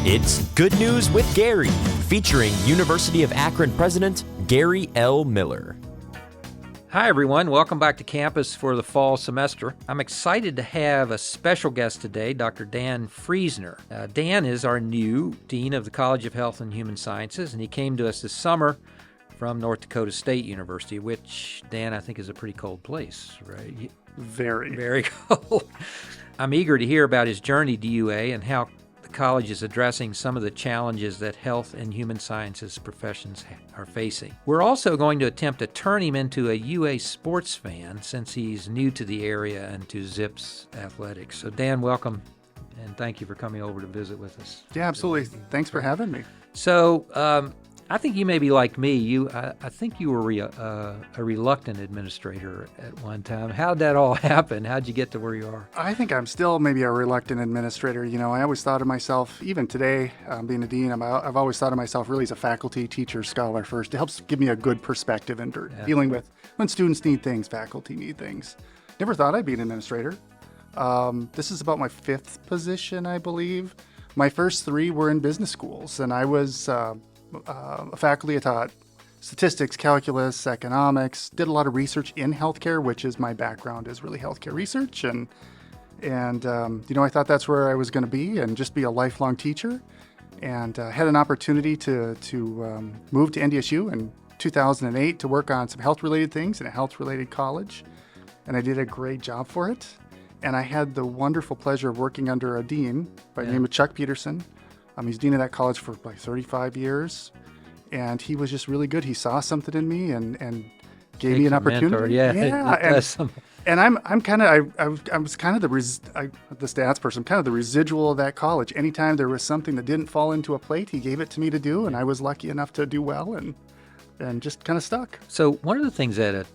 It's Good News with Gary, featuring University of Akron President Gary L. Miller. Hi, everyone. Welcome back to campus for the fall semester. I'm excited to have a special guest today, Dr. Dan Friesner. Dan is our new Dean of the College of Health and Human Sciences, and he came to us this summer from North Dakota State University, which, Dan, I think is a pretty cold place, right? Very. Very cold. I'm eager to hear about his journey to UA and how the college is addressing some of the challenges that health and human sciences professions are facing. We're also going to attempt to turn him into a UA sports fan since he's new to the area and to Zips athletics. So Dan, welcome, and thank you for coming over to visit with us. Yeah, absolutely. Thanks for having me. So I think you may be like me. I think you were a reluctant administrator at one time. How'd that all happen? How'd you get to where you are? I think I'm still maybe a reluctant administrator. You know, I always thought of myself, even today, being a dean, I've always thought of myself really as a faculty, teacher, scholar first. It helps give me a good perspective in dealing with when students need things, faculty need things. Never thought I'd be an administrator. This is about my fifth position, I believe. My first three were in business schools, and I was a faculty. I taught statistics, calculus, economics, did a lot of research in healthcare, which is my background, is really healthcare research. And I thought that's where I was going to be and just be a lifelong teacher. And had an opportunity to move to NDSU in 2008 to work on some health-related things in a health-related college. And I did a great job for it. And I had the wonderful pleasure of working under a dean by the name of Chuck Peterson. He's dean of that college for like 35 years, and he was just really good. He saw something in me and gave me an opportunity. Mentor, and I'm kind of I was kind of the stats person, kind of the residual of that college. Anytime there was something that didn't fall into a plate, he gave it to me to do, and I was lucky enough to do well and just kind of stuck. So one of the things that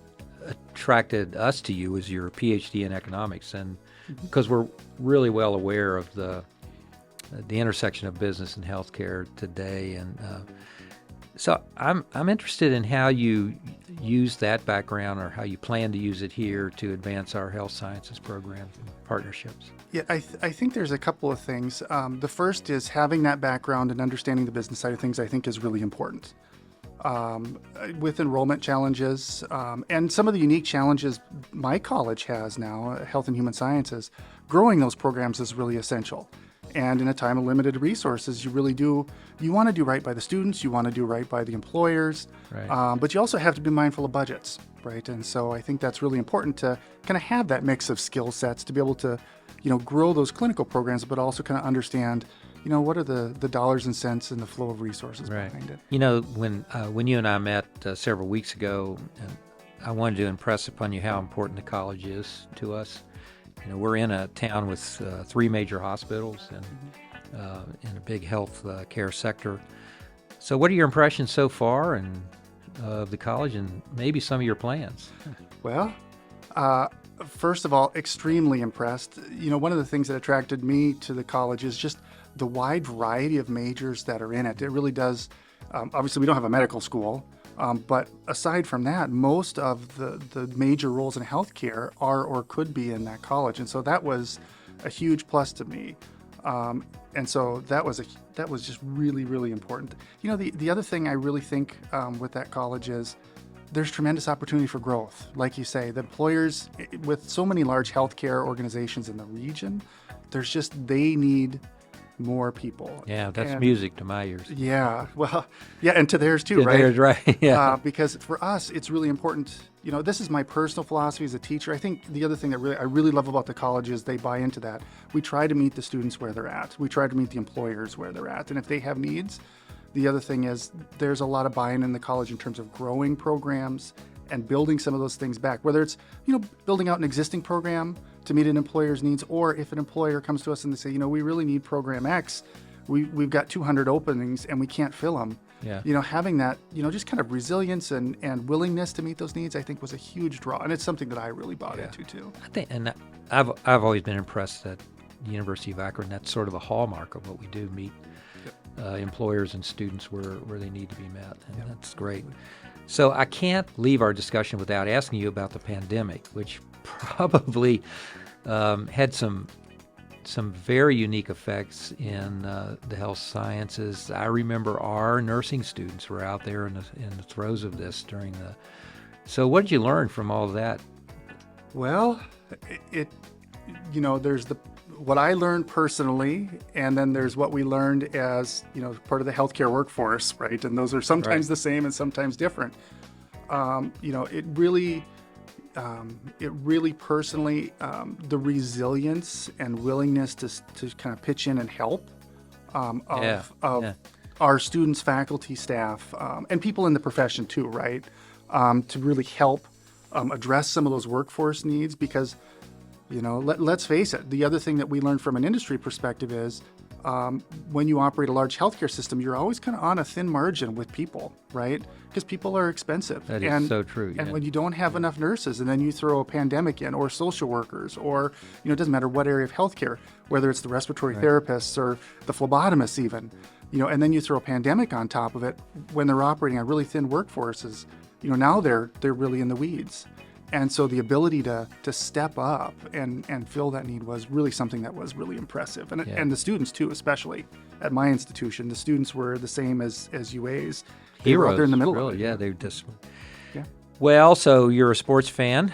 attracted us to you was your PhD in economics, and because we're really well aware of the intersection of business and healthcare today, and so I'm interested in how you use that background or how you plan to use it here to advance our health sciences programs and partnerships. Yeah, I think there's a couple of things. The first is having that background and understanding the business side of things. I think is really important. With enrollment challenges and some of the unique challenges my college has now, Health and Human Sciences, growing those programs is really essential. And in a time of limited resources, you want to do right by the students, you want to do right by the employers, right. But you also have to be mindful of budgets, right? And so I think that's really important to kind of have that mix of skill sets to be able to, grow those clinical programs, but also kind of understand, what are the dollars and cents and the flow of resources behind it. When you and I met several weeks ago, and I wanted to impress upon you how important the college is to us. We're in a town with three major hospitals and in a big health care sector. So what are your impressions so far of the college and maybe some of your plans? Well, first of all, extremely impressed. One of the things that attracted me to the college is just the wide variety of majors that are in it. It really does. Obviously, we don't have a medical school. But aside from that, most of the major roles in healthcare are or could be in that college, and so that was a huge plus to me. And so that was just really, really important. The other thing I really think with that college is there's tremendous opportunity for growth. Like you say, the employers with so many large healthcare organizations in the region, they need more people. Yeah, that's music to my ears. Yeah, well, yeah, and to theirs too, to right? Theirs, right, yeah. Because for us, it's really important. This is my personal philosophy as a teacher. I think the other thing that I really love about the college is they buy into that. We try to meet the students where they're at. We try to meet the employers where they're at. And if they have needs, the other thing is there's a lot of buy-in in the college in terms of growing programs and building some of those things back, whether it's, building out an existing program to meet an employer's needs, or if an employer comes to us and they say, we really need program X, we've got 200 openings and we can't fill them. Yeah. Having that, just kind of resilience and willingness to meet those needs, I think was a huge draw. And it's something that I really bought into too. I think, and I've always been impressed that the University of Akron, that's sort of a hallmark of what we do, meet employers and students where they need to be met. And that's great. So I can't leave our discussion without asking you about the pandemic, which probably had some some very unique effects in the health sciences. I remember our nursing students were out there in the throes of this during the. So what did you learn from all of that? Well, there's what I learned personally, and then there's what we learned as, part of the healthcare workforce, right? And those are sometimes the same and sometimes different. It really personally, the resilience and willingness to kind of pitch in and help of our students, faculty, staff, and people in the profession too, right? To really help address some of those workforce needs, because let's face it, the other thing that we learned from an industry perspective is when you operate a large healthcare system, you're always kind of on a thin margin with people, right? Because people are expensive. That is so true. And when you don't have enough nurses, and then you throw a pandemic in, or social workers, or, it doesn't matter what area of healthcare, whether it's the respiratory therapists or the phlebotomists even, and then you throw a pandemic on top of it, when they're operating on really thin workforces, now they're really in the weeds. And so the ability to step up and fill that need was really something that was really impressive. And the students too, especially at my institution, the students were the same as UAs. They were out there in the middle really, of it. Yeah, they just. Yeah. Well, so you're a sports fan.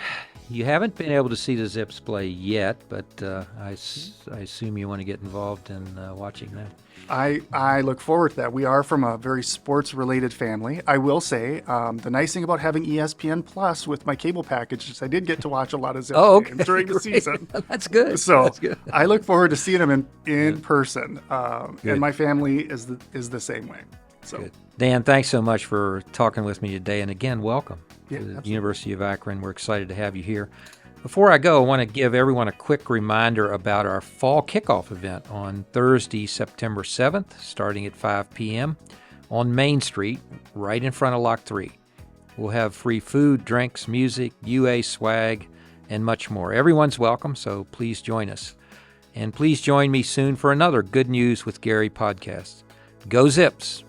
You haven't been able to see the Zips play yet, but I assume you want to get involved in watching them. I look forward to that. We are from a very sports-related family. I will say, the nice thing about having ESPN Plus with my cable package is I did get to watch a lot of Zips games during the season. That's good. So That's good. I look forward to seeing them in person. And my family is the same way. So. Good. Dan, thanks so much for talking with me today. And again, welcome to the absolutely. University of Akron. We're excited to have you here. Before I go, I want to give everyone a quick reminder about our fall kickoff event on Thursday, September 7th, starting at 5 p.m. on Main Street, right in front of Lock 3. We'll have free food, drinks, music, UA swag, and much more. Everyone's welcome, so please join us. And please join me soon for another Good News with Gary podcast. Go Zips!